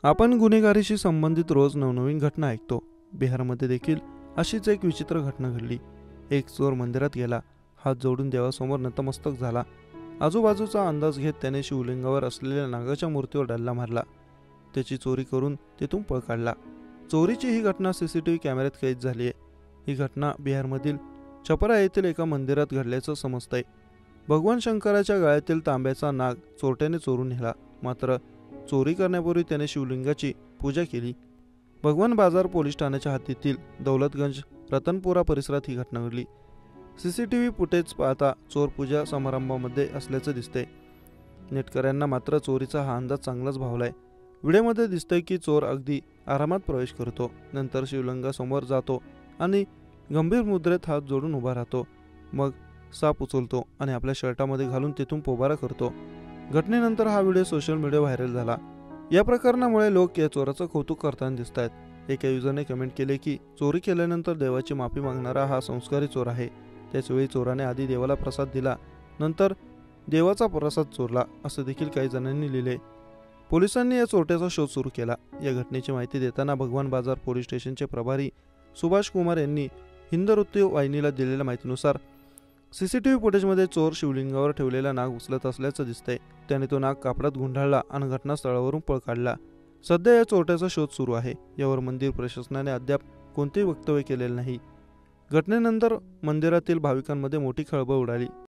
आपण गुन्हेगारीशी संबंधित रोज नवनवीन घटना ऐकतो। बिहारमध्ये देखील अशीच एक विचित्र घटना घडली। एक चोर मंदिरात गेला, हात जोडून देवासमोर नतमस्तक झाला। आजूबाजूचा अंदाज घेत त्याने शिवलिंगावर असलेल्या नागाच्या मूर्तीवर डल्ला मारला। त्याची चोरी करून तेथून पळ काढला। चोरीची ही घटना सीसीटीव्ही कॅमेऱ्यात कैद झाली आहे। ही घटना बिहारमधील छपरा येथील एका मंदिरात घडल्याचं समजतंय। भगवान शंकराच्या गळ्यातील तांब्याचा नाग चोरट्याने चोरून नेला, मात्र चोरी करण्यापूर्वी त्याने शिवलिंगाची पूजा केली। भगवान बाजार पोलीस ठाण्याच्या हद्दीतील दौलतगंज रतनपुरा परिसरात ही घटना घडली। सीसीटीव्ही फुटेज पाहता चोर पूजा समारंभामध्ये असल्याचं दिसतंय। नेटकऱ्यांना मात्र चोरीचा हा अंदाज चांगलाच भावलाय। व्हिडिओमध्ये दिसतंय की चोर अगदी आरामात प्रवेश करतो, नंतर शिवलिंगासमोर जातो आणि गंभीर मुद्रेत हात जोडून उभा राहतो। मग साप उचलतो आणि आपल्या शर्टामध्ये घालून तेथून पोबारा करतो। घटनेनंतर हा व्हिडिओ सोशल मीडिया व्हायरल झाला। या प्रकरणामुळे लोक या चोराचं कौतुक करताना दिसत आहेत। एका युजरने कमेंट केले की चोरी केल्यानंतर देवाची माफी मागणारा हा संस्कारी चोर आहे। त्याचवेळी चोराने आधी देवाला प्रसाद दिला, नंतर देवाचा प्रसाद चोरला, असं देखील काही जणांनी लिहिले। पोलिसांनी या चोरट्याचा शोध सुरू केला। या घटनेची माहिती देताना भगवान बाजार पोलीस स्टेशनचे प्रभारी सुभाष कुमार यांनी हिंदवृत्ती वाहिनीला दिलेल्या माहितीनुसार सीसीटीव्ही फुटेजमध्ये चोर शिवलिंगावर ठेवलेला नाग उचलत असल्याचं दिसतंय। त्याने तो नाग कापडात गुंडाळला आणि घटनास्थळावरून पळ काढला। सध्या या चोरट्याचा शोध सुरू आहे। यावर मंदिर प्रशासनाने अद्याप कोणतेही वक्तव्य केलेले नाही। घटनेनंतर मंदिरातील भाविकांमध्ये मोठी खळबळ उडाली।